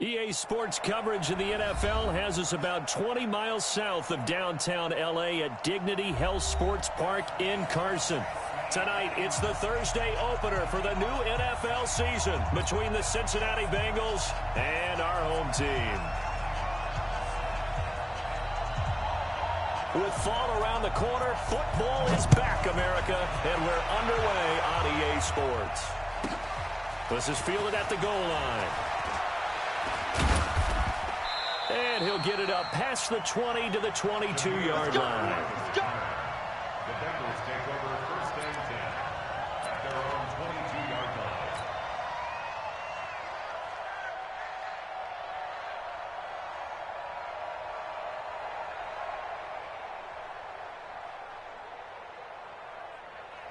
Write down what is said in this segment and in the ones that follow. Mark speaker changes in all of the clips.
Speaker 1: EA Sports coverage of the NFL has us about 20 miles south of downtown L.A. at Dignity Health Sports Park in Carson. Tonight, it's the Thursday opener for the new NFL season between the Cincinnati Bengals and our home team. With fall around the corner, football is back, America, and we're underway on EA Sports. This is fielded at the goal line. And he'll get it up past the 20 to the 22-yard line.
Speaker 2: The Bengals take over first and 10 at their own 22-yard line.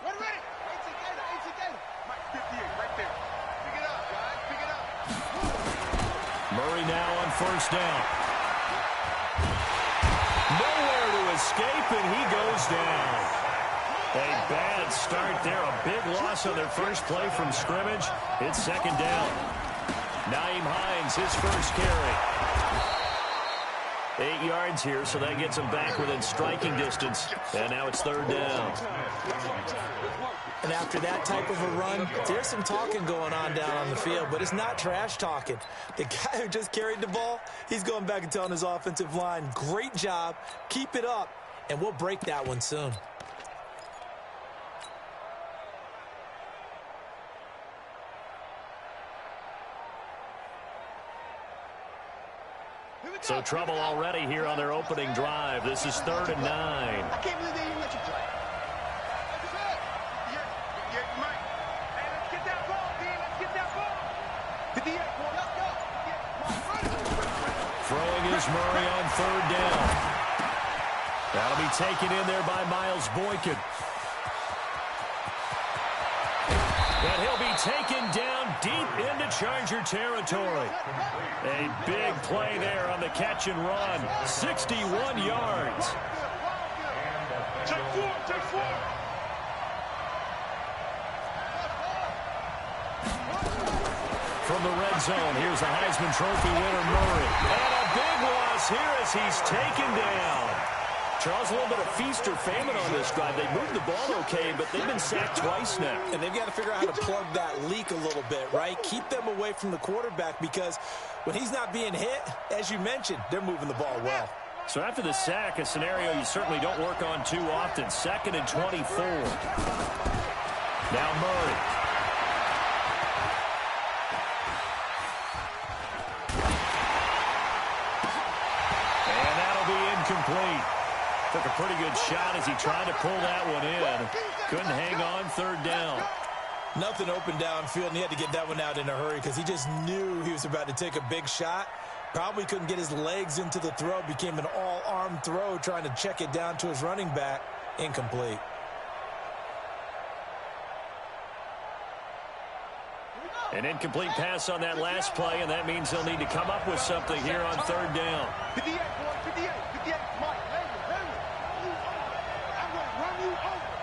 Speaker 3: Ready. 18 Gator. Mike, 58 right there. Pick it up, guys. Pick it up.
Speaker 1: Murray now on first down. Nowhere to escape, and he goes down. A bad start there. A big loss on their first play from scrimmage. It's second down. Nyheim Hines, his first carry. 8 yards here, so that gets him back within striking distance. And now it's third down.
Speaker 4: And after that type of a run, there's some talking going on down on the field, but it's not trash talking. The guy who just carried the ball, he's going back and telling his offensive line, great job, keep it up, and we'll break that one soon.
Speaker 1: So trouble already here on their opening drive. This is 3rd and 9.
Speaker 3: I can't believe they even let you play.
Speaker 1: Throwing is Murray on third down. That'll be taken in there by Miles Boykin. And he'll be taken down deep into Charger territory. A big play there on the catch and run. 61 yards.
Speaker 3: Take four.
Speaker 1: From the red zone, here's the Heisman Trophy winner, Murray. And a big loss here as he's taken down. Charles, a little bit of feast or famine on this drive. They moved the ball okay, but they've been sacked twice now.
Speaker 4: And they've got to figure out how to plug that leak a little bit, right? Keep them away from the quarterback because when he's not being hit, as you mentioned, they're moving the ball well.
Speaker 1: So after the sack, a scenario you certainly don't work on too often. 2nd and 24. Now Murray. And that'll be incomplete. Took a pretty good shot as he tried to pull that one in. Couldn't hang on, 3rd down.
Speaker 4: Nothing open downfield, and he had to get that one out in a hurry because he just knew he was about to take a big shot. Probably couldn't get his legs into the throw. Became an all-arm throw trying to check it down to his running back. Incomplete.
Speaker 1: An incomplete pass on that last play, and that means they'll need to come up with something here on 3rd down.
Speaker 3: 58, boy. 58. Mike, I'm going to run you over.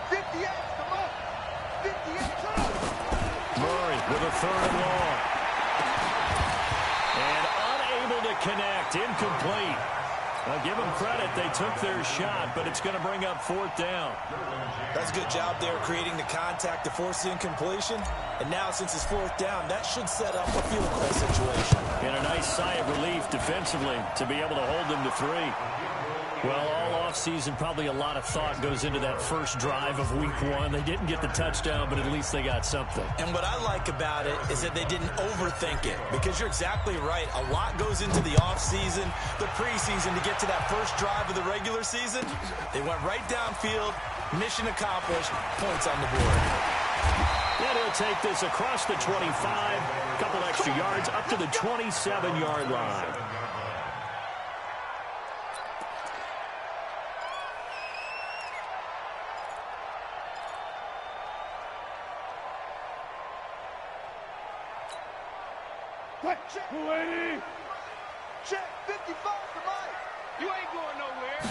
Speaker 3: 58, come on. 58, come on.
Speaker 1: Murray with a 3rd and long. And unable to connect. Incomplete. I'll give them credit. They took their shot, but it's going to bring up 4th down.
Speaker 4: That's a good job there creating the contact to force the incompletion. And now, since it's 4th down, that should set up a field goal situation.
Speaker 1: And a nice sigh of relief defensively to be able to hold them to 3. Well, all offseason, probably a lot of thought goes into that first drive of week 1. They didn't get the touchdown, but at least they got something.
Speaker 4: And what I like about it is that they didn't overthink it, because you're exactly right. A lot goes into the offseason, the preseason to get to that first drive of the regular season. They went right downfield, mission accomplished, points on the board.
Speaker 1: And he'll take this across the 25, a couple extra yards up to the 27-yard line.
Speaker 3: Check 55 for Mike. You ain't going nowhere.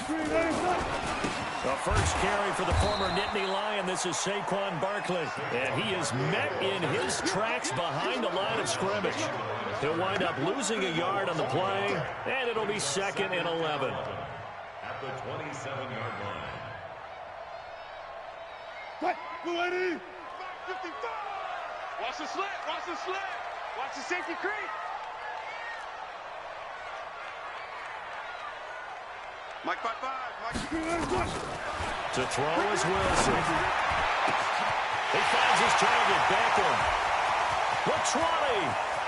Speaker 1: The first carry for the former Nittany Lion. This is Saquon Barkley. And he is met in his tracks behind the line of scrimmage. He'll wind up losing a yard on the play, and it'll be 2nd and 11.
Speaker 2: At the 27-yard line.
Speaker 3: What? Ready? 55. Watch the slant. Watch the slant. Watch the safety creep. Mike 5-5. Mike.
Speaker 1: To throw is Wilson. He finds his target, Beckham. The 20,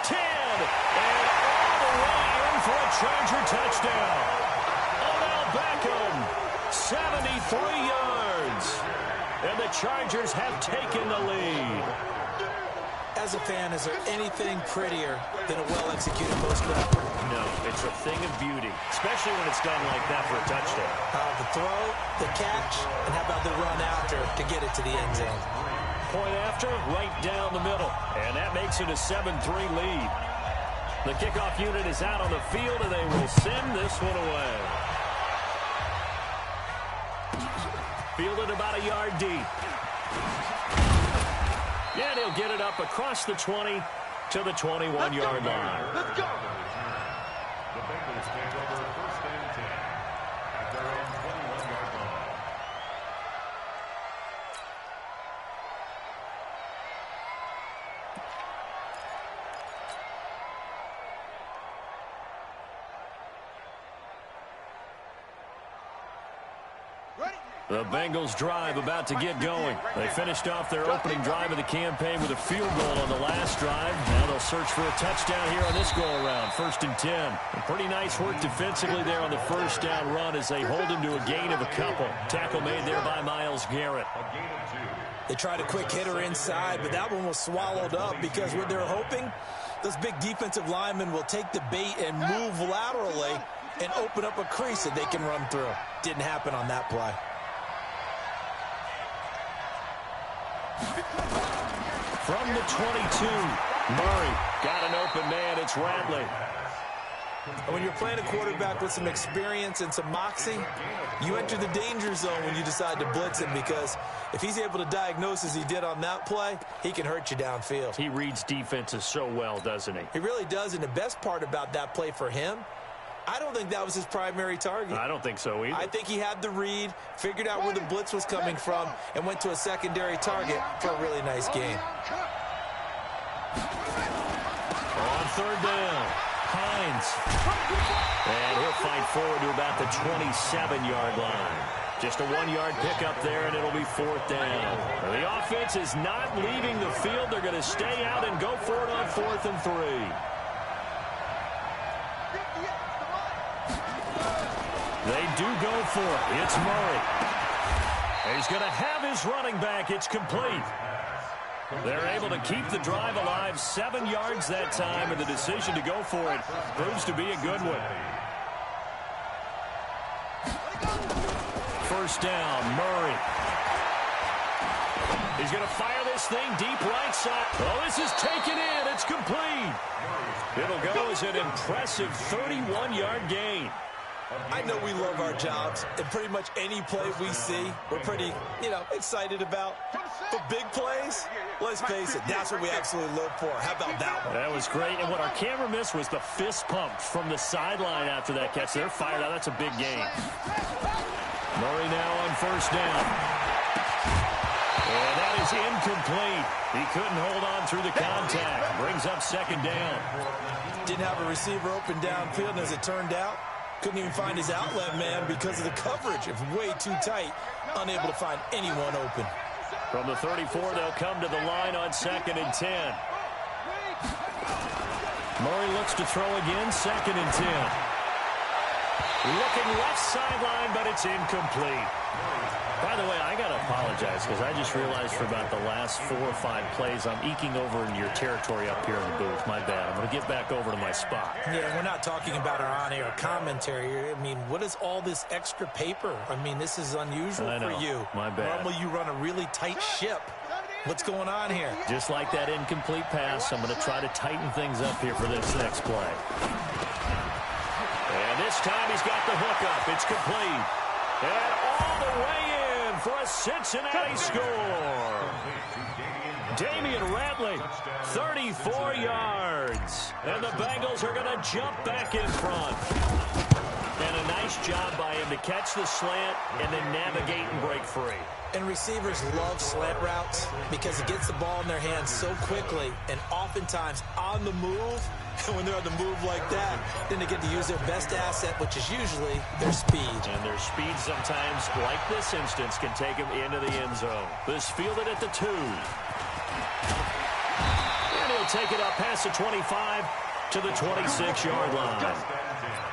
Speaker 1: 10, and all the way in for a Charger touchdown. Odell Beckham, 73 yards. And the Chargers have taken the lead.
Speaker 4: As a fan, is there anything prettier than a well-executed post-grab?
Speaker 1: No, it's a thing of beauty, especially when it's done like that for a touchdown.
Speaker 4: The throw, the catch, and how about the run after to get it to the end zone?
Speaker 1: Point after, right down the middle. And that makes it a 7-3 lead. The kickoff unit is out on the field, and they will send this one away. Fielded about a yard deep. And he'll get it up across the 20 to the 21-yard line.
Speaker 3: Let's go.
Speaker 2: The Bengals take over 1st and 10 at their own 21-yard line.
Speaker 3: Ready?
Speaker 1: The Bengals drive about to get going. They finished off their opening drive of the campaign with a field goal on the last drive. Now they'll search for a touchdown here on this go-around. 1st and 10. And pretty nice work defensively there on the first down run as they hold him to a gain of a couple. Tackle made there by Myles Garrett.
Speaker 2: A gain of 2.
Speaker 4: They tried a quick hitter inside, but that one was swallowed up because what they're hoping, those big defensive linemen will take the bait and move laterally and open up a crease that they can run through. Didn't happen on that play.
Speaker 1: From the 22, Murray got an open man. It's Radley.
Speaker 4: When you're playing a quarterback with some experience and some moxie, you enter the danger zone when you decide to blitz him, because if he's able to diagnose as he did on that play, he can hurt you downfield.
Speaker 1: He reads defenses so well, doesn't he?
Speaker 4: He really does, and the best part about that play for him, I don't think that was his primary target.
Speaker 1: I don't think so either.
Speaker 4: I think he had the read, figured out where the blitz was coming from, and went to a secondary target for a really nice gain.
Speaker 1: On 3rd down, Hines. And he'll fight forward to about the 27-yard line. Just a 1-yard pickup there, and it'll be 4th down. The offense is not leaving the field. They're going to stay out and go for it on 4th and 3. They do go for it. It's Murray. He's going to have his running back. It's complete. They're able to keep the drive alive. 7 yards that time, and the decision to go for it proves to be a good one. 1st down, Murray. He's going to fire this thing deep right side. Oh, this is taken in. It's complete. It'll go as an impressive 31-yard gain.
Speaker 4: I know we love our jobs, and pretty much any play we see, we're pretty, excited about. For big plays, let's face it, that's what we absolutely live for. How about that one?
Speaker 1: That was great, and what our camera missed was the fist pump from the sideline after that catch. They're fired out. That's a big gain. Murray now on 1st down. And that is incomplete. He couldn't hold on through the contact. Brings up 2nd down.
Speaker 4: Didn't have a receiver open downfield, and as it turned out, couldn't even find his outlet man because of the coverage. It's way too tight. Unable to find anyone open.
Speaker 1: From the 34, they'll come to the line on 2nd and 10. Murray looks to throw again, 2nd and 10. Looking left sideline, but it's incomplete. By the way, I got to apologize because I just realized for about the last 4 or 5 plays, I'm eking over into your territory up here in the booth. My bad. I'm going to get back over to my spot.
Speaker 4: Yeah, we're not talking about our on-air commentary. I mean, what is all this extra paper? I mean, this is unusual for you.
Speaker 1: My bad.
Speaker 4: Normally, you run a really tight ship. What's going on here?
Speaker 1: Just like that incomplete pass, I'm going to try to tighten things up here for this next play. And This time he's got the hookup. It's complete. And all the way in for a Cincinnati score. Damian Ratley, 34 yards. And the Bengals are going to jump back in front. And a nice job by him to catch the slant and then navigate and break free.
Speaker 4: And receivers love slant routes because it gets the ball in their hands so quickly and oftentimes on the move. And when they're on the move like that, then they get to use their best asset, which is usually their speed.
Speaker 1: And their speed sometimes, like this instance, can take them into the end zone. This fielded at the 2. And he'll take it up past the 25 to the 26-yard line.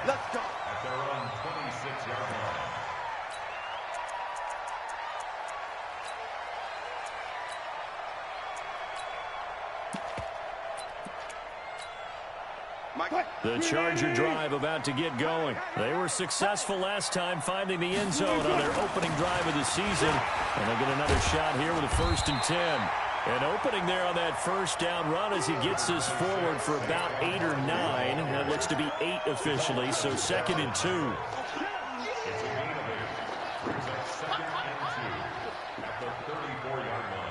Speaker 3: Let's go.
Speaker 2: At their own 26-yard line.
Speaker 1: The Charger drive about to get going. They were successful last time finding the end zone on their opening drive of the season. And they'll get another shot here with a 1st and 10. And opening there on that first down run as he gets this forward for about 8 or 9. That looks to be 8 officially, so 2nd and 2.
Speaker 2: It's a gain of 8. Brings up 2nd and 2 at the 34-yard line.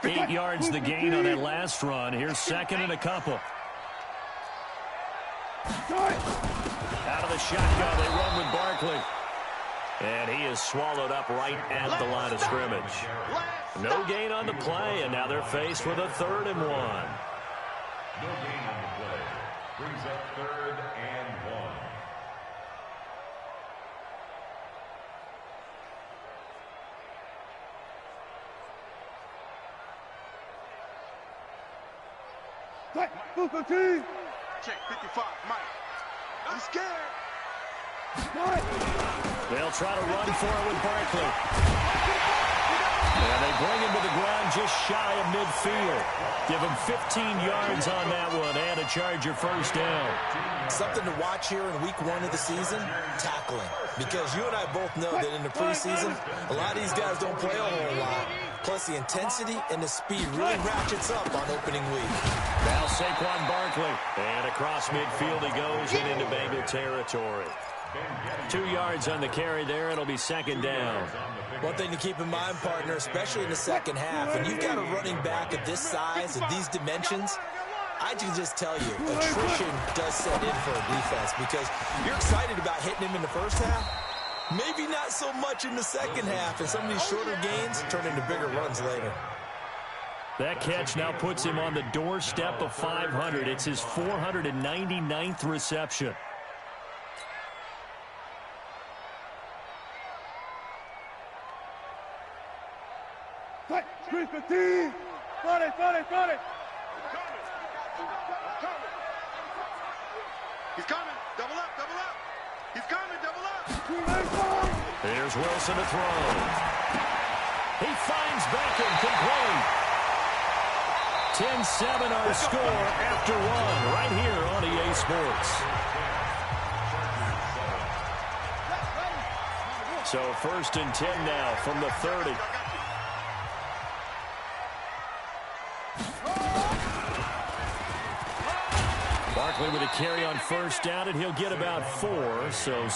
Speaker 1: 8 yards the gain on that last run. Here's 2nd and a couple. Out of the shotgun, they run with Barkley. And he is swallowed up right at the line of scrimmage. No gain on the play, and now they're faced with a 3rd and 1.
Speaker 2: No gain on the play. Brings up 3rd and 1.
Speaker 3: Check 55, Mike. I'm scared.
Speaker 1: They'll try to run for it with Barkley. And they bring him to the ground just shy of midfield. Give him 15 yards on that one and a Charger 1st down.
Speaker 4: Something to watch here in week 1 of the season, tackling. Because you and I both know that in the preseason, a lot of these guys don't play a whole lot. Plus, the intensity and the speed really ratchets up on opening week.
Speaker 1: Now Saquon Barkley. And across midfield he goes and into Bengal territory. 2 yards on the carry there. It'll be 2nd down.
Speaker 4: One thing to keep in mind, partner, especially in the second half, when you've got a running back of this size, of these dimensions, I can just tell you, attrition does set in for a defense because you're excited about hitting him in the first half. Maybe not so much in the second half, and some of these shorter gains turn into bigger runs later.
Speaker 1: That catch now puts him on the doorstep of 500. It's his 499th reception.
Speaker 3: He's coming. Double up. He's coming. Double up.
Speaker 1: Here's Wilson to throw. He finds Beckham complete. 10-7 our score after 1 right here on EA Sports. So 1st and 10 now from the 30. Barkley with a carry on 1st down, and he'll get about 4. So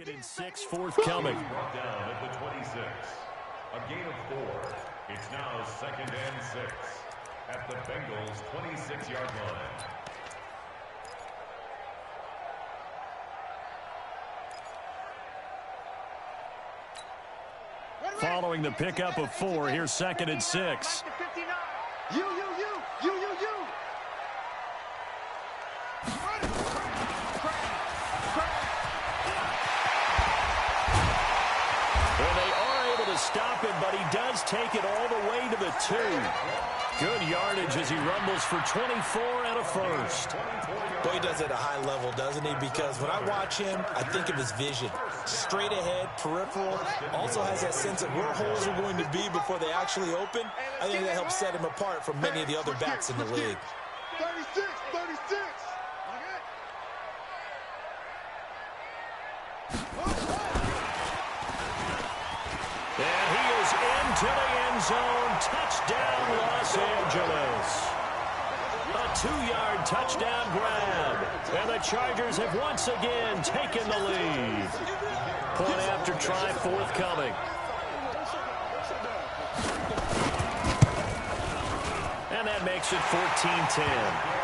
Speaker 1: Second and 6 forthcoming.
Speaker 2: Brought down at the 26. A gain of 4. It's now 2nd and 6 at the Bengals' 26-yard line.
Speaker 1: Following the pickup of 4, here's 2nd and 6.
Speaker 3: You.
Speaker 1: And they are able to stop him, but he does take it all the way to the 2. Good yardage as he rumbles for 24 and a first.
Speaker 4: Boy, he does it at a high level, doesn't he? Because when I watch him, I think of his vision. Straight ahead, peripheral. Also has that sense of where holes are going to be before they actually open. I think that helps set him apart from many of the other backs in the league.
Speaker 3: 36.
Speaker 1: And he is into the end zone. Touchdown, Los Angeles. A 2-yard touchdown grab. And the Chargers have once again taken the lead. Point after try forthcoming. And that makes it 14-10.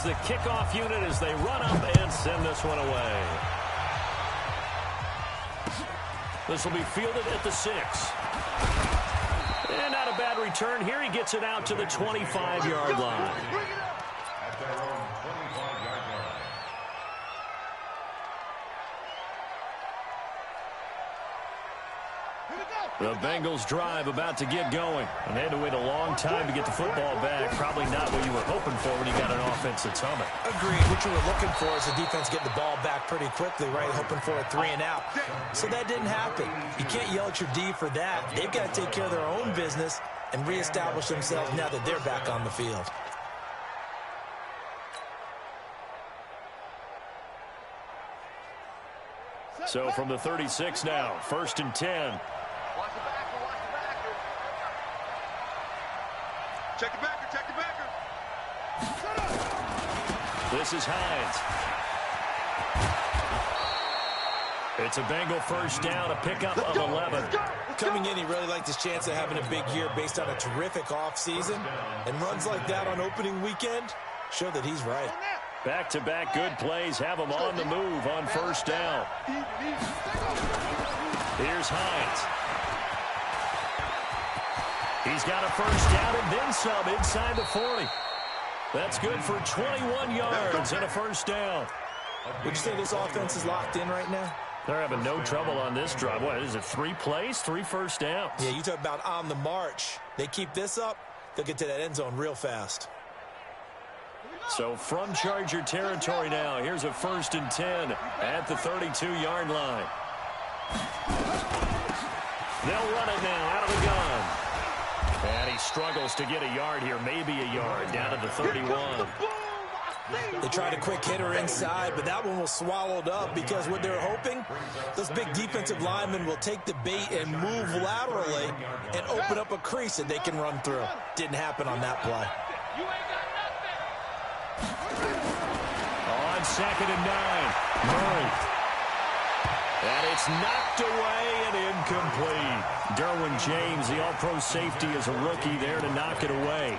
Speaker 1: The kickoff unit as they run up and send this one away. This will be fielded at the 6. And not a bad return. Here he gets it out to the 25-yard line.
Speaker 2: At their own 25-yard line.
Speaker 1: The Bengals drive about to get going. And they had to wait a long time to get the football back. Probably not what you were hoping for when you got an offense that's humming.
Speaker 4: Agreed. What you were looking for is the defense getting the ball back pretty quickly, right? Hoping for a 3 and out. So that didn't happen. You can't yell at your D for that. They've got to take care of their own business and reestablish themselves now that they're back on the field.
Speaker 1: So from the 36 now, 1st and 10.
Speaker 3: Watch the backer. Check the backer.
Speaker 1: This is Hines. It's a Bengal first down, a pickup of 11.
Speaker 4: Coming in, he really liked his chance of having a big year based on a terrific offseason. And runs like that on opening weekend show that he's right.
Speaker 1: Back-to-back good plays have him on the move on first down. Here's Hines. He's got a first down and then some inside the 40. That's good for 21 yards and a first down.
Speaker 4: Would you say this offense is locked in right now?
Speaker 1: They're having no trouble on this drive. What is it, 3 plays, 3 first downs?
Speaker 4: Yeah, you talk about on the march. They keep this up, they'll get to that end zone real fast.
Speaker 1: So from Charger territory now, here's a 1st and 10 at the 32-yard line. They'll run it now out of the gun. And he struggles to get a yard here, maybe a yard, down to the 31.
Speaker 4: They tried a quick hitter inside, but that one was swallowed up because what they're hoping, those big defensive linemen will take the bait and move laterally and open up a crease that they can run through. Didn't happen on that play.
Speaker 1: On 2nd and 9, Murray. And it's knocked away and incomplete. Derwin James, the all-pro safety, is a rookie there to knock it away.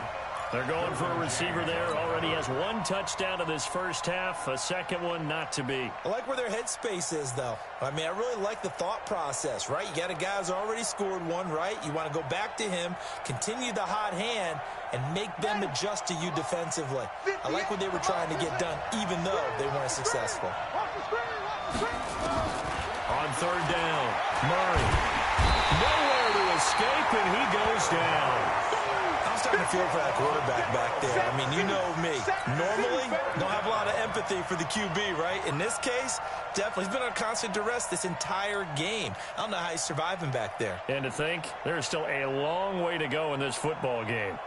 Speaker 1: They're going for a receiver there. Already has 1 touchdown in this first half. A second one not to be.
Speaker 4: I like where their headspace is, though. I mean, I really like the thought process, right? You got a guy who's already scored 1, right? You want to go back to him, continue the hot hand, and make them adjust to you defensively. I like what they were trying to get done, even though they weren't successful.
Speaker 1: On 3rd down, Murray. Nowhere to escape, and he goes down.
Speaker 4: I'm starting to feel for that quarterback back there. I mean, you know me. Normally, don't have a lot of empathy for the QB, right? In this case, definitely. He's been on constant duress this entire game. I don't know how he's surviving back there.
Speaker 1: And to think, there's still a long way to go in this football game.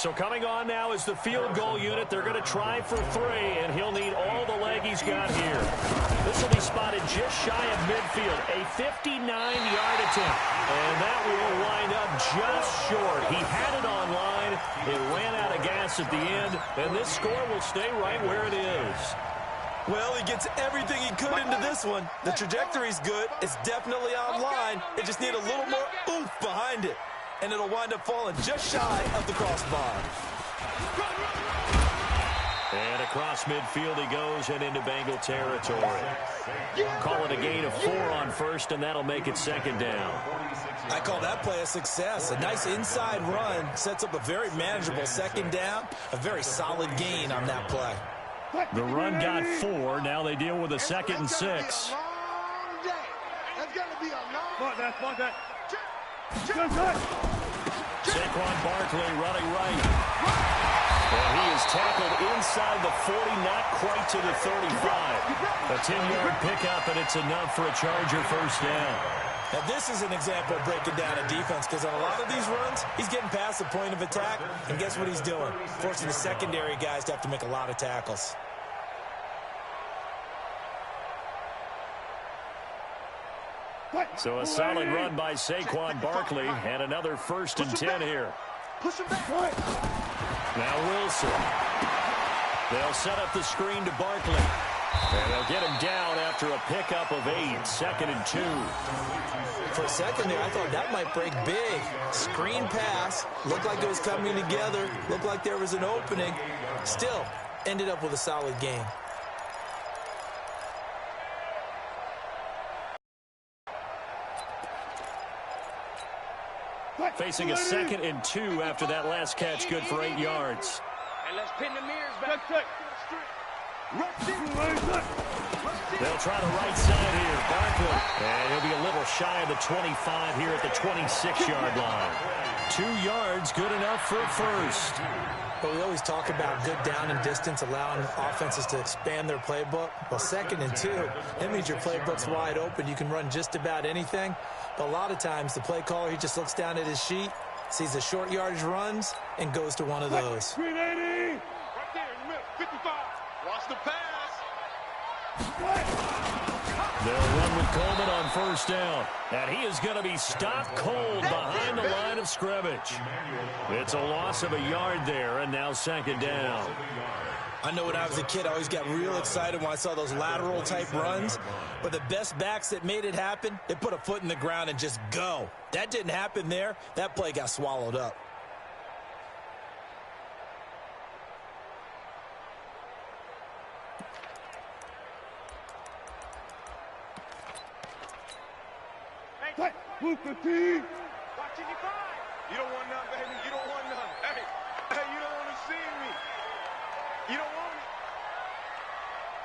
Speaker 1: So coming on now is the field goal unit. They're going to try for 3, and he'll need all the leg he's got here. This will be spotted just shy of midfield, a 59-yard attempt. And that will wind up just short. He had it on line. It ran out of gas at the end, and this score will stay right where it is.
Speaker 4: Well, he gets everything he could into this one. The trajectory's good. It's definitely on line. It just needs a little more oomph behind it. And it'll wind up falling just shy of the crossbar.
Speaker 1: And across midfield he goes and into Bengal territory. Call it a gain of 4 on first, and that'll make it second down.
Speaker 4: I call that play a success. A nice inside run sets up a very manageable second down. A very solid gain on that play.
Speaker 1: The run got 4. Now they deal with a 2nd and 6. Saquon Barkley running right. And he is tackled inside the 40, not quite to the 35. A 10-yard pickup, and it's enough for a Charger first down.
Speaker 4: Now, this is an example of breaking down a defense, because on a lot of these runs, he's getting past the point of attack, and guess what he's doing? Forcing the secondary guys to have to make a lot of tackles.
Speaker 1: So a solid run by Saquon Barkley, and another 1st and 10 here.
Speaker 3: Push him back.
Speaker 1: Now Wilson. They'll set up the screen to Barkley. And they'll get him down after a pickup of 8, 2nd and 2.
Speaker 4: For a second there, I thought that might break big. Screen pass. Looked like it was coming together. Looked like there was an opening. Still, ended up with a solid game.
Speaker 1: Facing a 2nd and 2 after that last catch, good for 8 yards.
Speaker 3: And let's pin the mirrors back.
Speaker 1: They'll try the right side here. Barkley. And he'll be a little shy of the 25 here at the 26-yard line. 2 yards, good enough for a first.
Speaker 4: But we always talk about good down and distance, allowing offenses to expand their playbook. Well, 2nd and 2, that means your playbook's wide open. You can run just about anything. But a lot of times, the play caller, he just looks down at his sheet, sees the short yardage runs, and goes to one of those.
Speaker 3: 380. Right there in the middle. 55. Watch the pass.
Speaker 1: They'll run with Coleman on first down. And he is going to be stopped cold behind the line of scrimmage. It's a loss of a yard there, and now 2nd down.
Speaker 4: I know when I was a kid, I always got real excited when I saw those lateral-type runs. But the best backs that made it happen, they put a foot in the ground and just go. That didn't happen there. That play got swallowed up.
Speaker 3: Booker T. Watching you find. You don't want none, baby. You don't want none. Hey, you don't want to see me. You don't want it.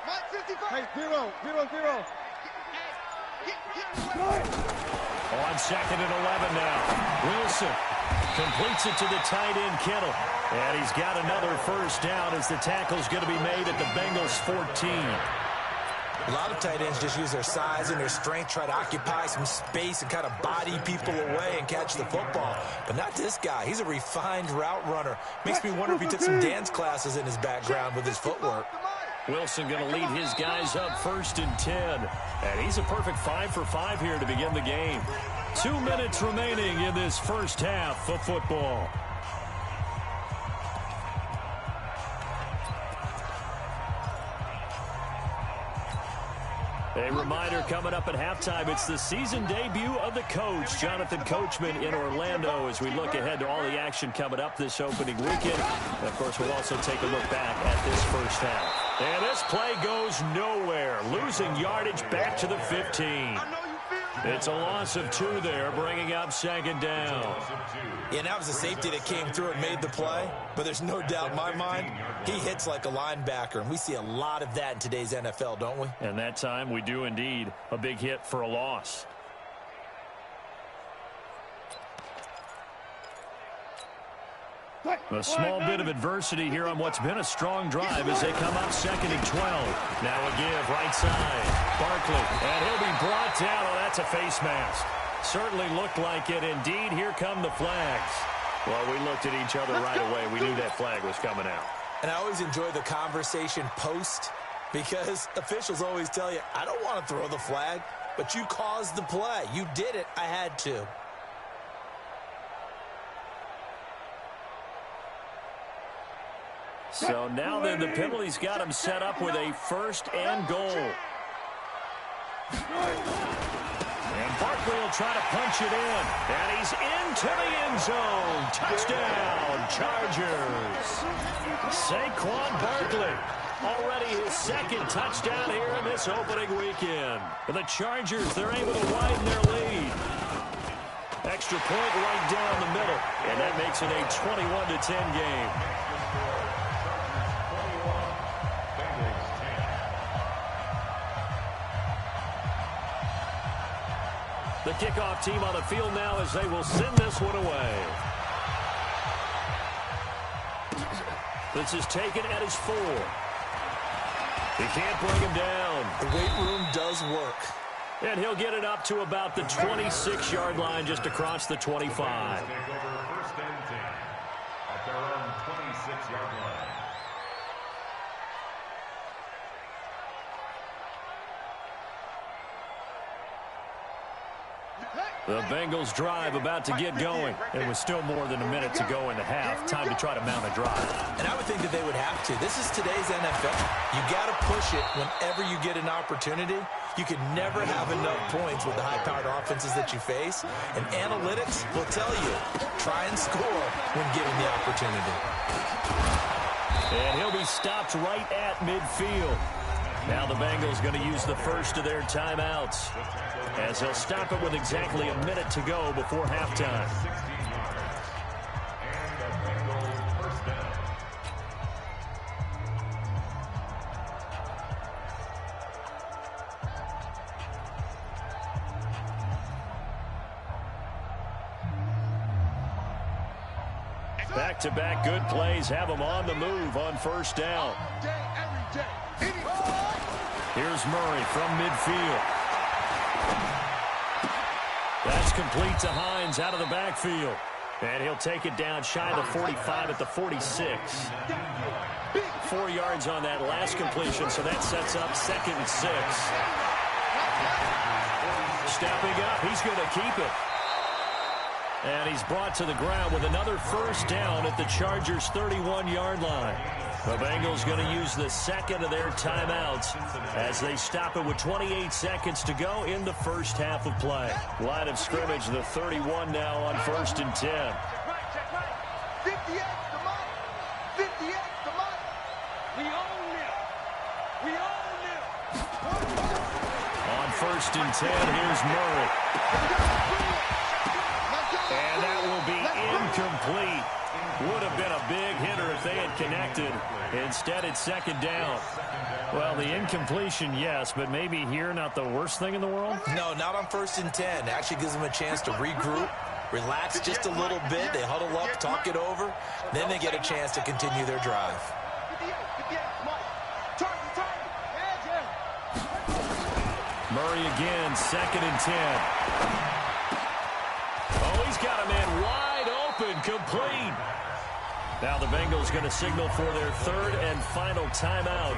Speaker 3: Mike 55. Hey, 0, 0, 0.
Speaker 1: On 2nd and 11 now. Wilson completes it to the tight end, Kittle. And he's got another first down as the tackle's going to be made at the Bengals 14.
Speaker 4: A lot of tight ends just use their size and their strength, try to occupy some space and kind of body people away and catch the football. But not this guy. He's a refined route runner. Makes me wonder if he took some dance classes in his background with his footwork.
Speaker 1: Wilson going to lead his guys up 1st and 10. And he's a perfect 5 for 5 here to begin the game. 2 minutes remaining in this first half of football. A reminder coming up at halftime, it's the season debut of the coach, Jonathan Coachman in Orlando, as we look ahead to all the action coming up this opening weekend. And, of course, we'll also take a look back at this first half. And this play goes nowhere, losing yardage back to the 15. It's a loss of 2 there, bringing up 2nd down.
Speaker 4: Yeah, that was a safety that came through and made the play. But there's no doubt in my mind, he hits like a linebacker. And we see a lot of that in today's NFL, don't we?
Speaker 1: And that time we do indeed. A big hit for a loss. A small bit of adversity here on what's been a strong drive as they come up 2nd and 12. Now a give right side. Barkley, and he'll be brought down. Oh, that's a face mask. Certainly looked like it. Indeed, here come the flags. Well, we looked at each other right away. We knew that flag was coming out.
Speaker 4: And I always enjoy the conversation post because officials always tell you, I don't want to throw the flag, but you caused the play. You did it. I had to.
Speaker 1: So now then the penalty's got him set up with a 1st and goal. And Barkley will try to punch it in. And he's into the end zone. Touchdown, Chargers. Saquon Barkley. Already his 2nd touchdown here in this opening weekend. For the Chargers, they're able to widen their lead. Extra point right down the middle. And that makes it a 21-10 game. The kickoff team on the field now as they will send this one away. This is taken at his 4. He can't bring him down.
Speaker 4: The weight room does work.
Speaker 1: And he'll get it up to about the 26-yard line just across the 25.
Speaker 2: Take over 1st and 10 at their own 26-yard line.
Speaker 1: The Bengals drive about to get going. It was still more than a minute to go in the half. Time to try to mount a drive.
Speaker 4: And I would think that they would have to. This is today's NFL. You got to push it whenever you get an opportunity. You can never have enough points with the high-powered offenses that you face. And analytics will tell you, try and score when given the opportunity.
Speaker 1: And he'll be stopped right at midfield. Now the Bengals going to use the first of their timeouts as they'll stop it with exactly a minute to go before halftime.
Speaker 2: 16 yards. And the Bengals 1st down.
Speaker 1: Back-to-back good plays have them on the move on 1st down. Here's Murray from midfield. That's complete to Hines out of the backfield. And he'll take it down shy of the 45 at the 46. 4 yards on that last completion, so that sets up 2nd and 6. Stepping up, he's going to keep it. And he's brought to the ground with another 1st down at the Chargers' 31-yard line. The Bengals going to use the 2nd of their timeouts as they stop it with 28 seconds to go in the 1st half of play. Line of scrimmage, the 31 now on 1st and 10.
Speaker 3: 58 the money. 58 the money. We own it. We own it.
Speaker 1: On 1st and 10, here's Murray. And that will be incomplete. Would have been a big hitter if they had connected. Instead, it's 2nd down. Well, the incompletion, yes, but maybe here not the worst thing in the world?
Speaker 4: No, not on 1st and 10. Actually gives them a chance to regroup, relax just a little bit. They huddle up, talk it over. Then they get a chance to continue their drive.
Speaker 1: Murray again, 2nd and 10. Oh, he's got a man wide open, complete. Now the Bengals going to signal for their 3rd and final timeout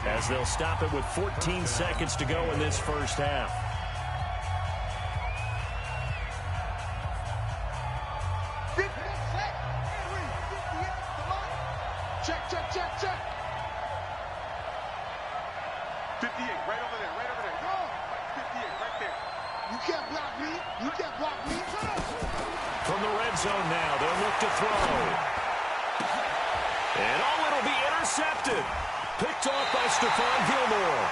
Speaker 1: as they'll stop it with 14 seconds to go in this 1st half.
Speaker 3: Check. 58, right over there. Go. 58, right there. You can't block me.
Speaker 1: From the red zone now, they'll look to throw. And it'll be intercepted. Picked off by Stephon Gilmore.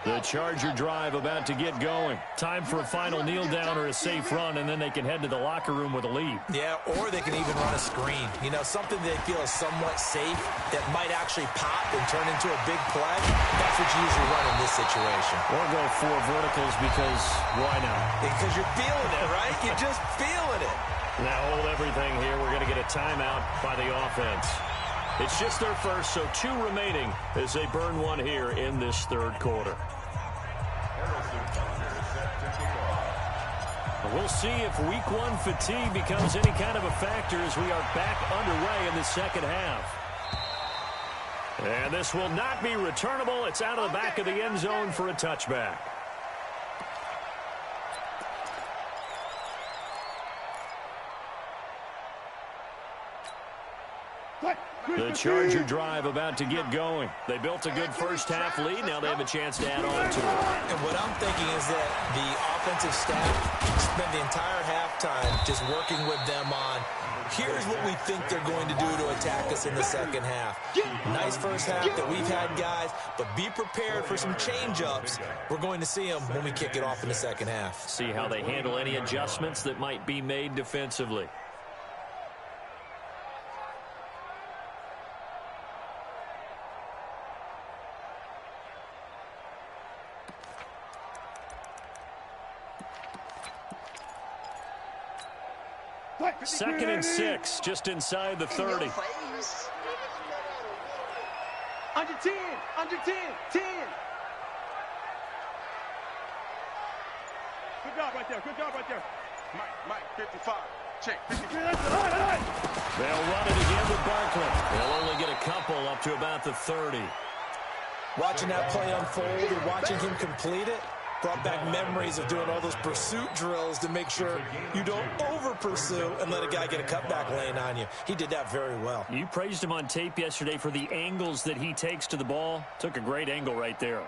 Speaker 1: The Charger drive about to get going. Time for a final kneel down or a safe run, and then they can head to the locker room with a lead.
Speaker 4: Yeah, or they can even run a screen. You know, something they feel is somewhat safe that might actually pop and turn into a big play. That's what you usually run in this situation.
Speaker 1: Or go 4 verticals because why not?
Speaker 4: Because you're feeling it, right? You're just feeling it.
Speaker 1: Now hold everything here. We're going to get a timeout by the offense. It's just their first, so 2 remaining as they burn one here in this third quarter. We'll see if week 1 fatigue becomes any kind of a factor as we are back underway in the second half. And this will not be returnable. It's out of the back of the end zone for a touchback. The Charger drive about to get going. They built a good first half lead. Now they have a chance to add on to it.
Speaker 4: And what I'm thinking is that the offensive staff spent the entire halftime just working with them on, here's what we think they're going to do to attack us in the second half. Nice first half that we've had, guys, but be prepared for some change-ups. We're going to see them when we kick it off in the second half.
Speaker 1: See how they handle any adjustments that might be made defensively. Second and 6, just inside the 30.
Speaker 3: Under 10, under 10, 10. Good job right there, good job right there. Mike, 55. Check, 53.
Speaker 1: They'll run it again with Barkley. They'll only get a couple up to about the 30.
Speaker 4: Watching that play unfold or watching him complete it brought back memories of doing all those pursuit drills to make sure you don't over-pursue and let a guy get a cutback lane on you. He did that very well.
Speaker 1: You praised him on tape yesterday for the angles that he takes to the ball. Took a great angle right there.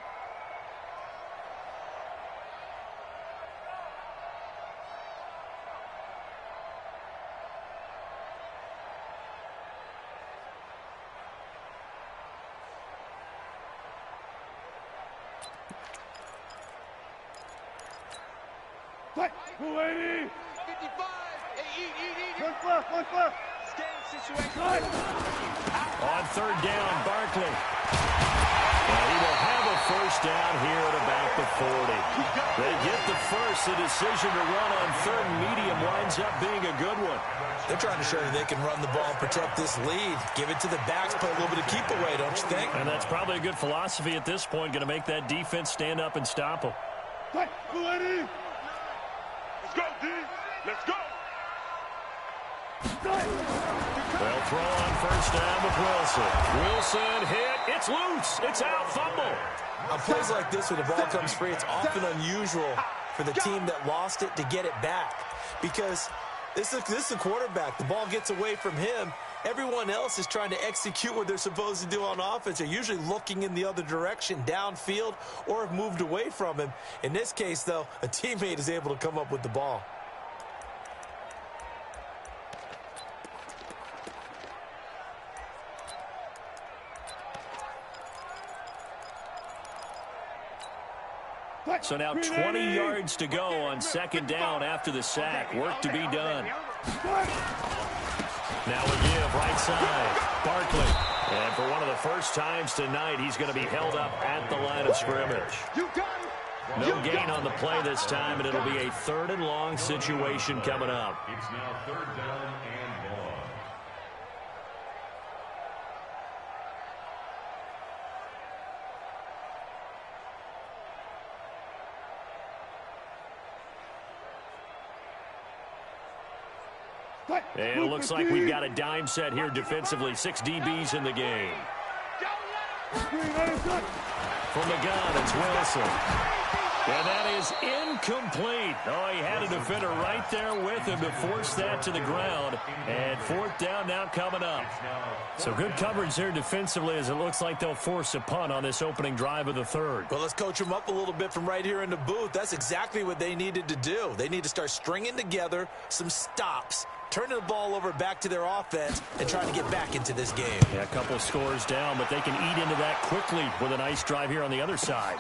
Speaker 3: Eat. 55. Hey, eat. One left. Game situation.
Speaker 1: On third down, Barkley. And he will have a first down here at about the 40. They get the first. The decision to run on third and medium winds up being a good one.
Speaker 4: They're trying to show you they can run the ball and protect this lead. Give it to the backs, play a little bit of keep away, don't you think?
Speaker 1: And that's probably a good philosophy at this point. Going to make that defense stand up and stop them.
Speaker 3: Let's go, D. Let's go.
Speaker 1: They'll throw on first down with Wilson. Wilson hit. It's loose. It's out. Fumble.
Speaker 4: On plays like this where the ball comes free, it's often unusual for the team that lost it to get it back. Because this is the quarterback. The ball gets away from him. Everyone else is trying to execute what they're supposed to do on offense. They're usually looking in the other direction, downfield, or have moved away from him. In this case, though, a teammate is able to come up with the ball.
Speaker 1: So now 20 yards to go on second down after the sack. Work to be done. Now we give right side. Barkley. And for one of the first times tonight, he's going to be held up at the line of scrimmage. No gain on the play this time, and it'll be a third and long situation coming up.
Speaker 2: It's now third down and long.
Speaker 1: And it looks like we've got a dime set here defensively. 6 DBs in the game. From the gun, it's Wilson. And that is incomplete. Oh, he had a defender right there with him to force that to the ground. And fourth down now coming up. So good coverage there defensively as it looks like they'll force a punt on this opening drive of the third.
Speaker 4: Well, let's coach them up a little bit from right here in the booth. That's exactly what they needed to do. They need to start stringing together some stops, turning the ball over back to their offense, and trying to get back into this game.
Speaker 1: Yeah, a couple scores down, but they can eat into that quickly with a nice drive here on the other side.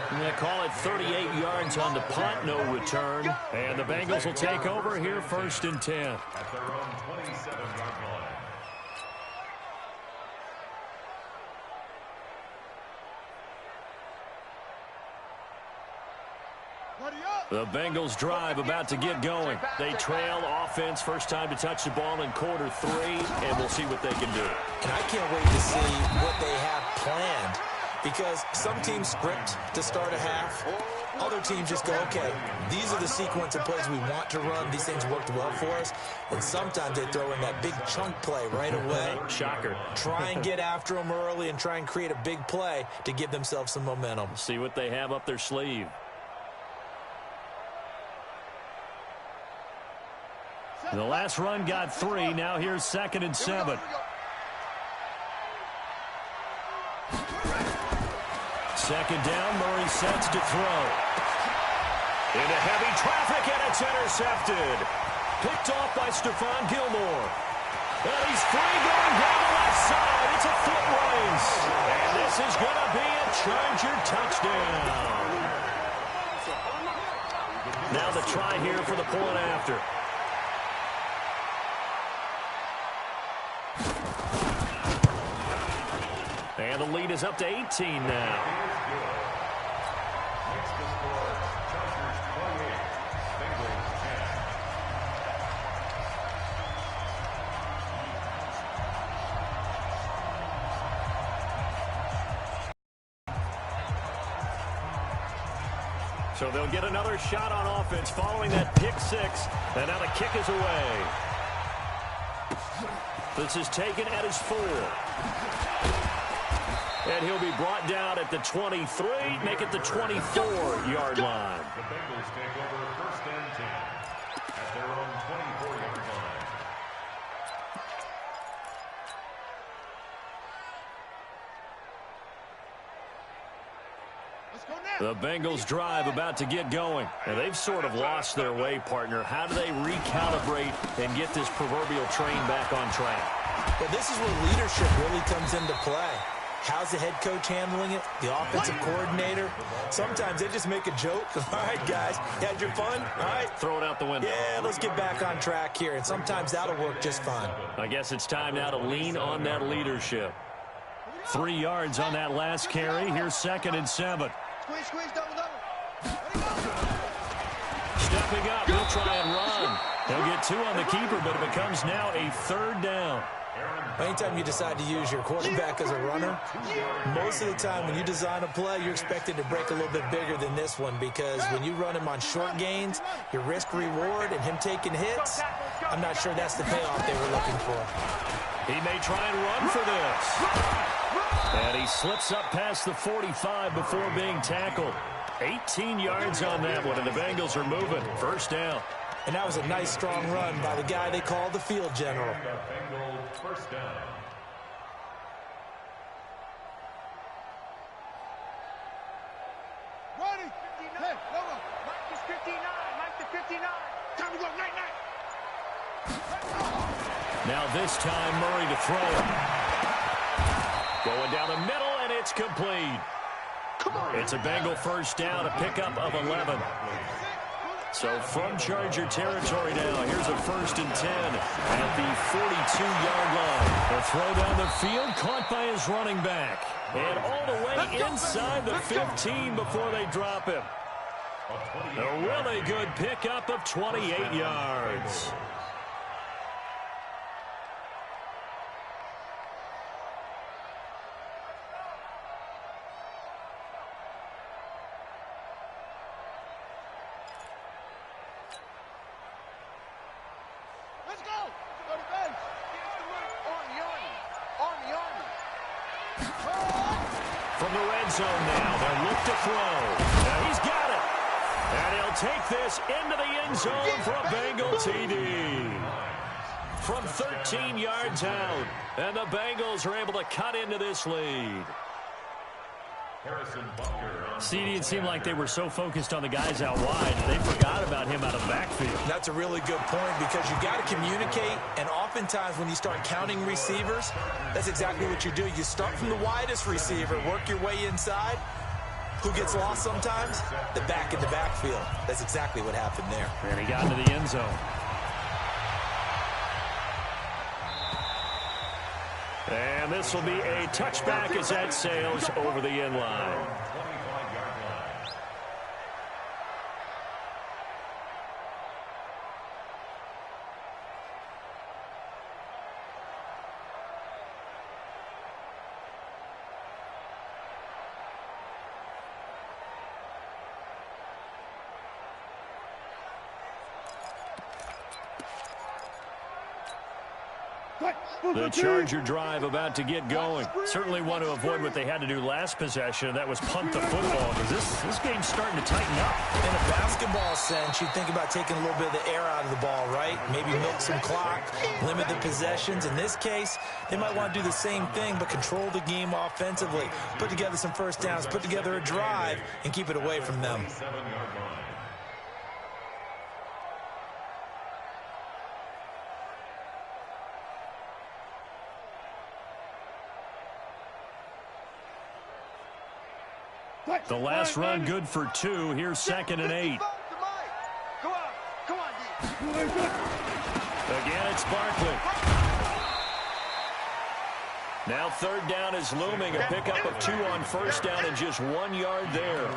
Speaker 1: And they call it 38 yards on the punt, no return. And the Bengals will take over here first and 10.
Speaker 2: At their own 27-yard line.
Speaker 1: The Bengals drive about to get going. They trail offense first time to touch the ball in quarter 3, and we'll see what they can do.
Speaker 4: And I can't wait to see what they have planned, because some teams script to start a half. Other teams just go, okay, these are the sequence of plays we want to run. These things worked well for us. And sometimes they throw in that big chunk play right away.
Speaker 1: Shocker.
Speaker 4: Try and get after them early and try and create a big play to give themselves some momentum.
Speaker 1: See what they have up their sleeve. The last run got 3. Now here's 2nd and 7. Second down, Murray sets to throw. Into heavy traffic, and it's intercepted. Picked off by Stephon Gilmore. And he's free going down the left side. It's a foot race. And this is going to be a Charger touchdown. Now the try here for the point after. And the lead is up to 18 now. So they'll get another shot on offense following that pick 6. And now the kick is away. This is taken at his 4. And he'll be brought down at the 23, make it the 24-yard line.
Speaker 2: The Bengals take over 1st and 10 at their own 24-yard line.
Speaker 1: The Bengals drive about to get going. And they've sort of lost their way, partner. How do they recalibrate and get this proverbial train back on track?
Speaker 4: Well, this is where leadership really comes into play. How's the head coach handling it? The offensive coordinator? Sometimes they just make a joke. All right, guys, you had your fun? All right.
Speaker 1: Throw it out the window.
Speaker 4: Yeah, let's get back on track here. And sometimes that'll work just fine.
Speaker 1: I guess it's time now to lean on that leadership. 3 yards on that last carry. Here's 2nd and 7.
Speaker 3: Squeeze, double.
Speaker 1: Stepping up, he'll try and run. He'll get 2 on the keeper, but it becomes now a 3rd down.
Speaker 4: Anytime you decide to use your quarterback as a runner, most of the time when you design a play, you're expected to break a little bit bigger than this one, because when you run him on short gains, your risk-reward and him taking hits, I'm not sure that's the payoff they were looking for.
Speaker 1: He may try and run for this. And he slips up past the 45 before being tackled. 18 yards on that one, and the Bengals are moving. 1st down.
Speaker 4: And that was a nice, strong run by the guy they call the field general.
Speaker 2: Bengals 1st down.
Speaker 3: Ready? Hey, Lola. Mike is 59. Mike the 59. Time to go. Night.
Speaker 1: Now this time, Murray to throw it. Going down the middle, and it's complete. It's a Bengal 1st down, a pickup of 11. So from Charger territory now, here's a 1st and 10 at the 42-yard line. The throw down the field, caught by his running back. And all the way inside the 15 before they drop him. A really good pickup of 28 yards. From the red zone now, they'll look to throw. Now he's got it. And he'll take this into the end zone for a Bengal TD. From 13 yards out. And the Bengals are able to cut into this lead. CD, it seemed like they were so focused on the guys out wide, they forgot about him out of backfield.
Speaker 4: That's a really good point, because you got to communicate, and oftentimes when you start counting receivers, that's exactly what you do. You start from the widest receiver, work your way inside. Who gets lost sometimes? The back in the backfield. That's exactly what happened there.
Speaker 1: And he got into the end zone. And this will be a touchback as that sails over the end line. The Charger drive about to get going. Certainly want to avoid what they had to do last possession. That was punt the football, because this game's starting to tighten up.
Speaker 4: In a basketball sense, you think about taking a little bit of the air out of the ball, right? Maybe milk some clock, limit the possessions. In this case, they might want to do the same thing, but control the game offensively. Put together some first downs, put together a drive, and keep it away from them.
Speaker 1: The last run good for 2. Here's 2nd and 8. Again, it's Barkley. Now 3rd down is looming. A pickup of 2 on 1st down and just 1 yard there.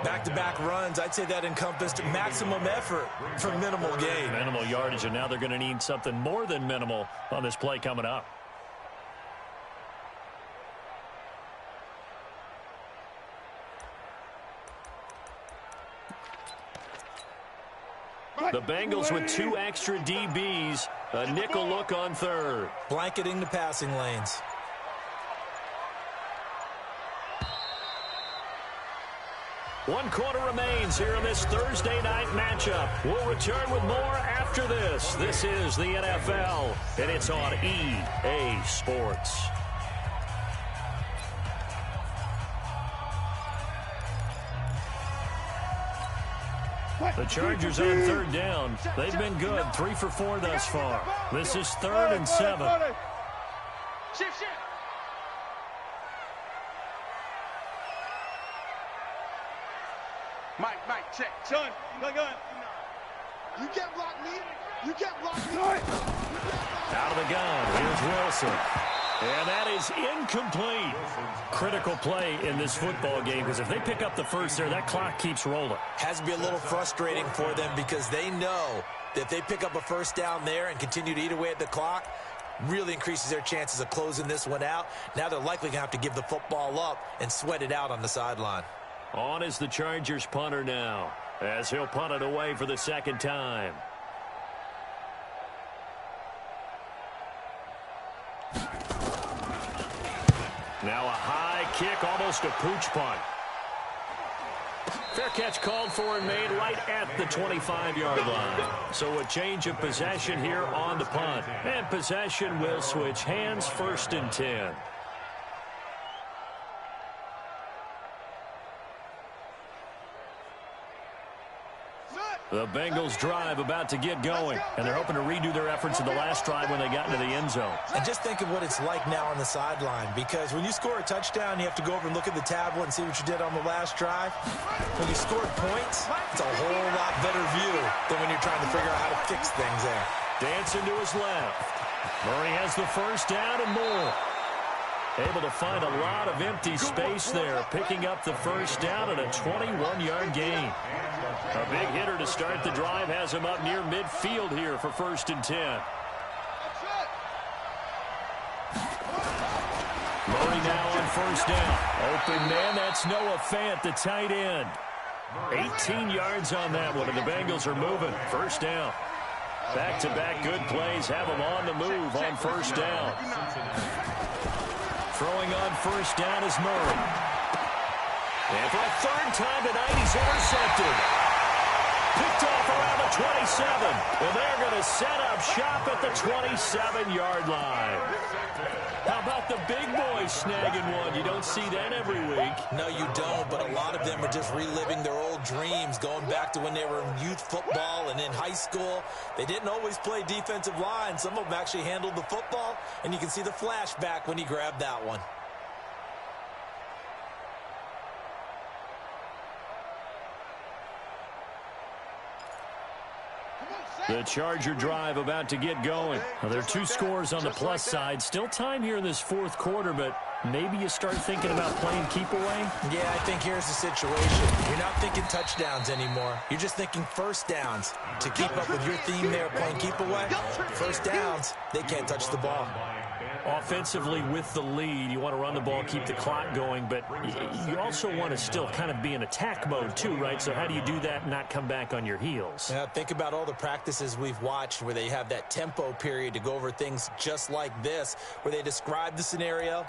Speaker 4: Back-to-back runs, I'd say that encompassed maximum effort for minimal gain.
Speaker 1: Minimal yardage, and now they're going to need something more than minimal on this play coming up. The Bengals with 2 extra DBs. A nickel look on 3rd.
Speaker 4: Blanketing the passing lanes.
Speaker 1: One quarter remains here in this Thursday night matchup. We'll return with more after this. This is the NFL, and it's on EA Sports. The Chargers on 3rd down. They've been good. 3 for 4 thus far. This is 3rd and 7.
Speaker 3: Shift. Mike, check. Son, go. You can't block me. You can't block me.
Speaker 1: Out of the gun. Here's Wilson. And that is incomplete. Critical play in this football game, because if they pick up the first there, that clock keeps rolling.
Speaker 4: Has to be a little frustrating for them, because they know that if they pick up a first down there and continue to eat away at the clock, really increases their chances of closing this one out. Now they're likely going to have to give the football up and sweat it out on the sideline.
Speaker 1: On is the Chargers punter now, as he'll punt it away for the 2nd time. Now a high kick, almost a pooch punt. Fair catch called for and made right at the 25-yard line. So a change of possession here on the punt. And possession will switch hands, 1st and 10. The Bengals drive about to get going, and they're hoping to redo their efforts in the last drive when they got into the end zone.
Speaker 4: And just think of what it's like now on the sideline, because when you score a touchdown, you have to go over and look at the tablet and see what you did on the last drive. When you scored points, it's a whole lot better view than when you're trying to figure out how to fix things there.
Speaker 1: Dancing to his left. Murray has the first down and more. Able to find a lot of empty space there, picking up the first down and a 21-yard gain. A big hitter to start the drive has him up near midfield here for 1st and 10. Murray now on 1st down. Open man, that's Noah Fant, the tight end. 18 yards on that one, and the Bengals are moving. 1st down. Back-to-back good plays have them on the move on 1st down. Throwing on 1st down is Murray. And for a 3rd time tonight, he's intercepted. Picked off around the 27. And they're going to set up shop at the 27-yard line. How about the big boys snagging one? You don't see that every week.
Speaker 4: No, you don't, but a lot of them are just reliving their old dreams, going back to when they were in youth football and in high school. They didn't always play defensive line. Some of them actually handled the football, and you can see the flashback when he grabbed that one.
Speaker 1: The Charger drive about to get going. Well, there are 2 scores on the plus side. Still time here in this 4th quarter, but maybe you start thinking about playing keep away?
Speaker 4: Yeah, I think here's the situation. You're not thinking touchdowns anymore. You're just thinking first downs. To keep up with your theme there, playing keep away, first downs, they can't touch the ball.
Speaker 1: Offensively with the lead, you want to run the ball, keep the clock going, but you also want to still kind of be in attack mode too, right? So how do you do that and not come back on your heels?
Speaker 4: Yeah, think about all the practices we've watched where they have that tempo period to go over things just like this, where they describe the scenario,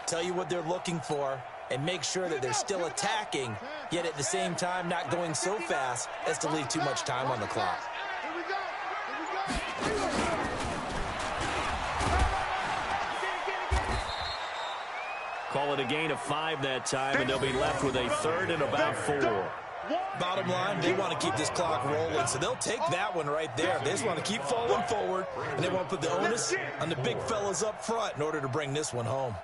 Speaker 4: tell you what they're looking for, and make sure that they're still attacking, yet at the same time not going so fast as to leave too much time on the clock.
Speaker 3: Here we go. Here we go.
Speaker 1: Call it a gain of 5 that time, and they'll be left with a 3rd and about 4.
Speaker 4: Bottom line, they want to keep this clock rolling, so they'll take that one right there. They just want to keep falling forward, and they want to put the onus on the big fellas up front in order to bring this one home.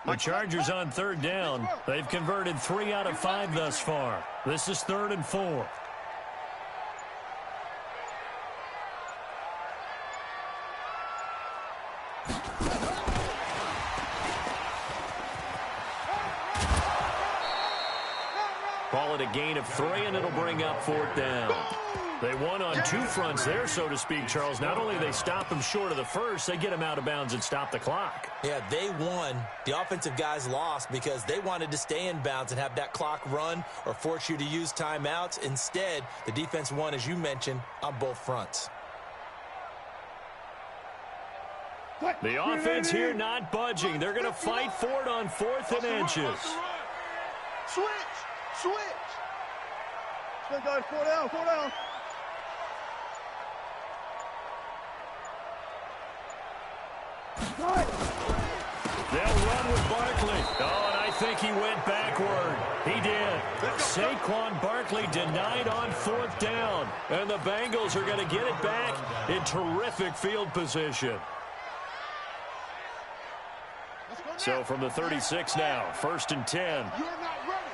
Speaker 1: The Chargers on 3rd down. They've converted 3 out of 5 thus far. This is 3rd and 4. Call it a gain of 3, and it'll bring up 4th down. They won on 2 fronts there, so to speak, Charles. Not only they stop them short of the first, they get them out of bounds and stop the clock.
Speaker 4: Yeah, they won. The offensive guys lost because they wanted to stay in bounds and have that clock run or force you to use timeouts. Instead, the defense won, as you mentioned, on both fronts.
Speaker 1: The offense here not budging. They're going to fight for it on 4th and inches.
Speaker 3: Switch. Guys, 4 down.
Speaker 1: They'll run with Barkley. Oh, and I think he went backward. He did. Saquon Barkley denied on 4th down. And the Bengals are going to get it back in terrific field position. So from the 36 now, 1st and 10.
Speaker 3: You're not ready.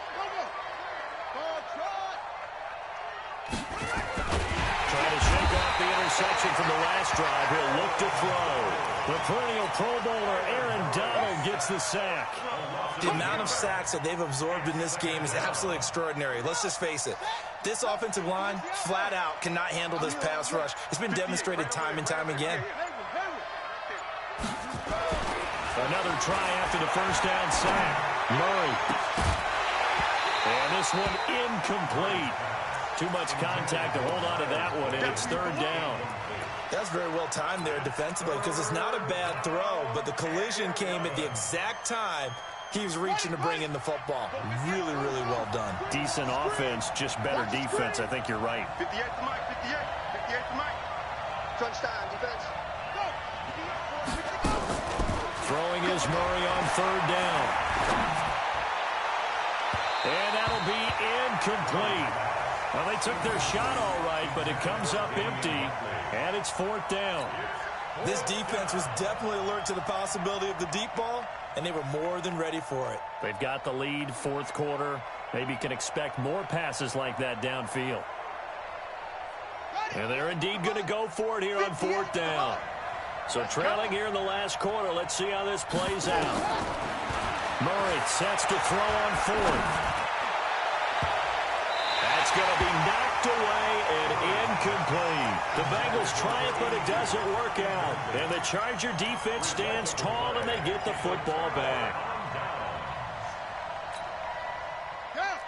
Speaker 1: Trying to shake off the interception from the last drive. He'll look to throw. The perennial Pro Bowler Aaron Donald gets the sack.
Speaker 4: The amount of sacks that they've absorbed in this game is absolutely extraordinary. Let's just face it. This offensive line, flat out, cannot handle this pass rush. It's been demonstrated time and time again.
Speaker 1: Another try after the 1st down sack. Murray. And this one incomplete. Too much contact to hold on to that one, and it's 3rd down.
Speaker 4: That's very well timed there defensively because it's not a bad throw, but the collision came at the exact time he was reaching to bring in the football. Really, really well done.
Speaker 1: Decent offense, just better defense. I think you're right.
Speaker 3: 58 to Mike. 58 to Mike. Touchdown, defense.
Speaker 1: Throwing is Murray on 3rd down. And that'll be incomplete. Well, they took their shot all right, but it comes up empty, and it's 4th down.
Speaker 4: This defense was definitely alert to the possibility of the deep ball, and they were more than ready for it.
Speaker 1: They've got the lead, 4th quarter. Maybe you can expect more passes like that downfield. And they're indeed going to go for it here on 4th down. So trailing here in the last quarter, let's see how this plays out. Murray sets to throw on 4th. That's going to be knocked away and incomplete. The Bengals try it, but it doesn't work out. And the Charger defense stands tall, and they get the football back.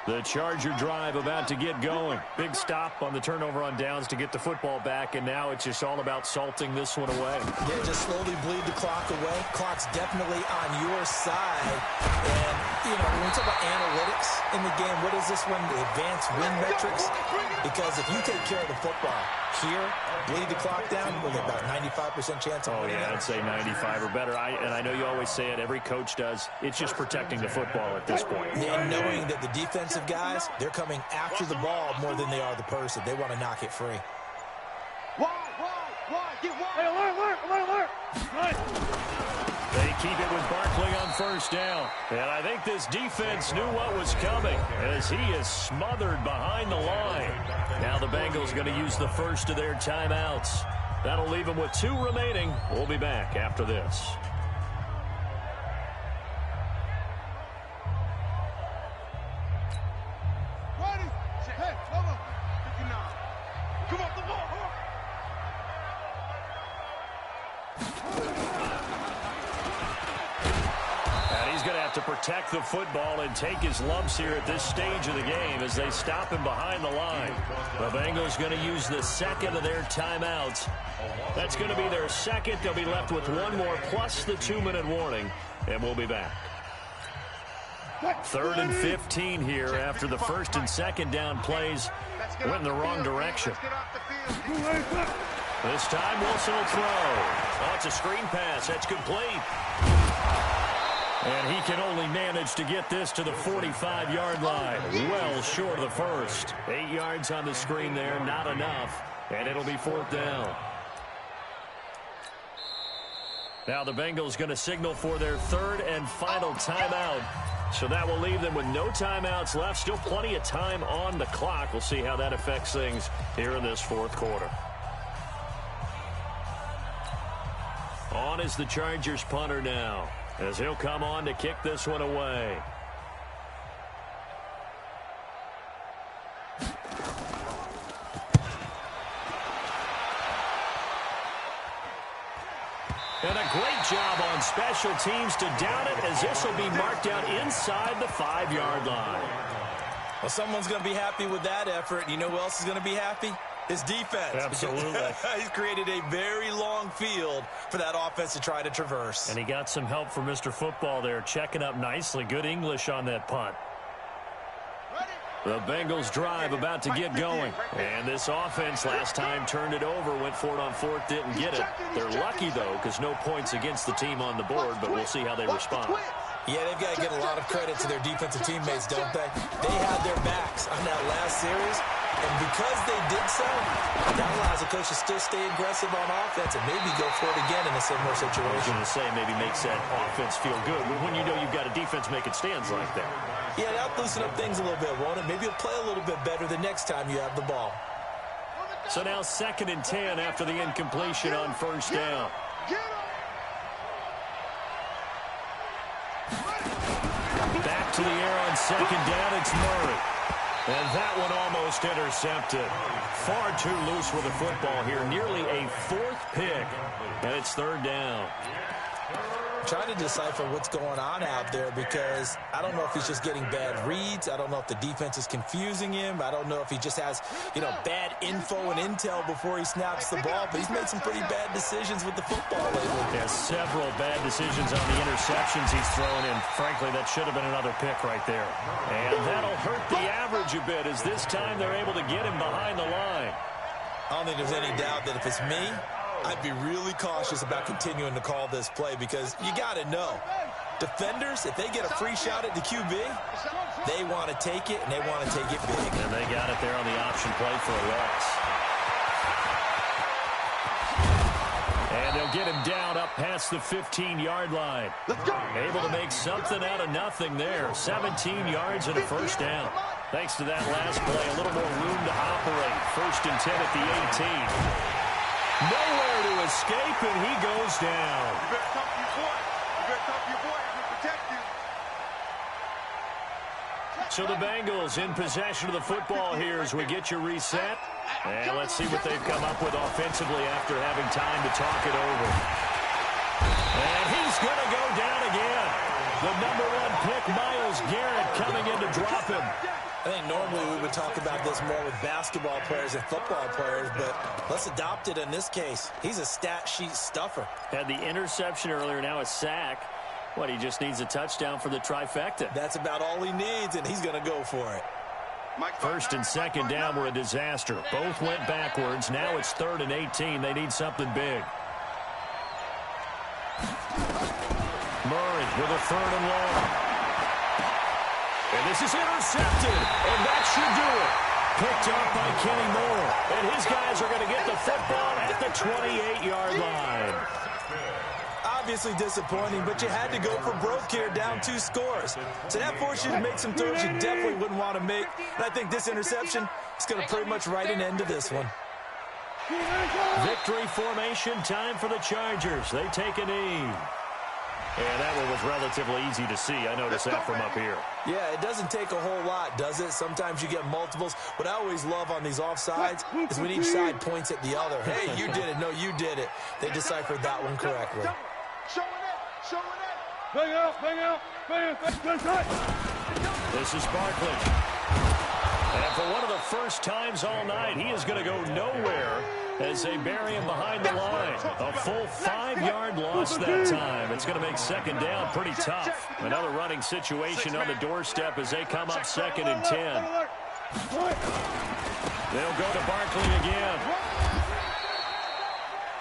Speaker 1: The Charger drive about to get going. Big stop on the turnover on downs to get the football back, and now it's just all about salting this one away.
Speaker 4: Yeah, just slowly bleed the clock away. Clock's definitely on your side. And, you know, when we talk about analytics in the game, what is this one? The advanced win metrics? Because if you take care of the football here, bleed the clock down, we'll get about 95% chance of winning.
Speaker 1: Oh, yeah, I'd say 95 or better. And I know you always say it, every coach does. It's just protecting the football at this point.
Speaker 4: And knowing that the defensive guys, they're coming after the ball more than they are the person. They want to knock it free.
Speaker 3: Hey, alert.
Speaker 1: They keep it with Barkley on 1st down. And I think this defense knew what was coming as he is smothered behind the line. Now the Bengals going to use the first of their timeouts. That'll leave them with 2 remaining. We'll be back after this. have to protect the football and take his lumps here at this stage of the game as they stop him behind the line. The Bengals going to use the second of their timeouts. That's going to be their second. They'll be left with one more plus the 2-minute warning, and we'll be back. 3rd and 15 here after the 1st and 2nd down plays went in the wrong direction. This time Wilson will throw. Oh, it's a screen pass. That's complete. And he can only manage to get this to the 45-yard line. Well short of the first. 8 yards on the screen there, not enough. And it'll be 4th down. Now the Bengals going to signal for their 3rd and final timeout. So that will leave them with no timeouts left. Still plenty of time on the clock. We'll see how that affects things here in this 4th quarter. On is the Chargers punter now, as he'll come on to kick this one away. And a great job on special teams to down it, as this will be marked out inside the 5-yard line.
Speaker 4: Well, someone's going to be happy with that effort. You know who else is going to be happy? His defense.
Speaker 1: Absolutely.
Speaker 4: He's created a very long field for that offense to try to traverse.
Speaker 1: And he got some help from Mr. Football there, checking up nicely. Good English on that punt. The Bengals drive about to get going. And this offense last time turned it over, went for it on 4th, didn't get it. They're lucky, though, because no points against the team on the board, but we'll see how they respond.
Speaker 4: Yeah, they've got to get a lot of credit to their defensive teammates, don't they? They had their backs on that last series, and because they did so, that allows the coach to still stay aggressive on offense and maybe go for it again in a similar situation.
Speaker 1: I was going to say maybe makes that offense feel good, but when you know you've got a defense making stands like that.
Speaker 4: Yeah, that'll loosen up things a little bit, won't it? Maybe you'll play a little bit better the next time you have the ball.
Speaker 1: So now 2nd and 10 after the incompletion on 1st down. Back to the air on 2nd down, it's Murray. And that one almost intercepted. Far too loose with the football here. Nearly a 4th pick. And it's 3rd down.
Speaker 4: Trying to decipher what's going on out there, because I don't know if he's just getting bad reads. I don't know if the defense is confusing him. I don't know if he just has, bad info and intel before he snaps the ball. But he's made some pretty bad decisions with the football lately.
Speaker 1: Yeah, several bad decisions on the interceptions he's thrown in. Frankly, that should have been another pick right there. And that'll hurt the average a bit, as this time they're able to get him behind the line.
Speaker 4: I don't think there's any doubt that if it's me, I'd be really cautious about continuing to call this play, because you got to know, defenders, if they get a free shot at the QB, they want to take it, and they want to take it big.
Speaker 1: And they got it there on the option play for a loss. And they'll get him down up past the 15-yard line. Able to make something out of nothing there. 17 yards and a 1st down. Thanks to that last play, a little more room to operate. 1st and 10 at the 18. Nowhere to escape, and he goes down.
Speaker 3: You better talk to your boy. You better talk to your boy. He's going to protect you.
Speaker 1: So the Bengals in possession of the football here as we get you reset. And let's see what they've come up with offensively after having time to talk it over. And he's going to go down again. The number 1 pick, Myles Garrett, coming in to drop him.
Speaker 4: I think normally we would talk about this more with basketball players and football players, but let's adopt it in this case. He's a stat sheet stuffer.
Speaker 1: Had the interception earlier, now a sack. What, he just needs a touchdown for the trifecta.
Speaker 4: That's about all he needs, and he's going to go for it.
Speaker 1: 1st and 2nd down were a disaster. Both went backwards. Now it's 3rd and 18. They need something big. Murray with a 3rd and long. And this is intercepted, and that should do it. Picked up by Kenny Moore. And his guys are going to get the football at the 28-yard line.
Speaker 4: Obviously disappointing, but you had to go for broke here, down 2 scores. So that forced you to make some throws you definitely wouldn't want to make. And I think this interception is going to pretty much write an end to this one.
Speaker 1: Victory formation time for the Chargers. They take a knee. And that one was relatively easy to see. I noticed that from up here.
Speaker 4: Yeah, it doesn't take a whole lot, does it? Sometimes you get multiples. What I always love on these offsides is when each side points at the other. Hey, you did it. No, you did it. They deciphered that one correctly.
Speaker 3: Show it up. Show it up. Bang out. Bang out.
Speaker 1: This is Barkley. And for one of the first times all night, he is going to go nowhere as they bury him behind the line. A full 5-yard loss that time. It's going to make second down pretty tough. Another running situation on the doorstep as they come up 2nd and 10. They'll go to Barkley again.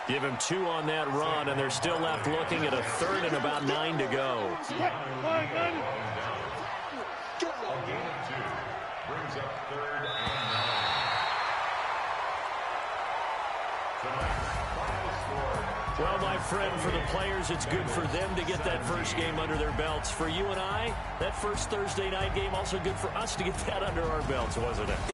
Speaker 1: Give him 2 on that run, and they're still left looking at a 3rd and about 9 to go.
Speaker 2: A gain of 2 brings up 3rd and 9. Tonight's final score.
Speaker 1: Well, my friend, for the players, it's good for them to get that first game under their belts. For you and I, that first Thursday night game, also good for us to get that under our belts, wasn't it?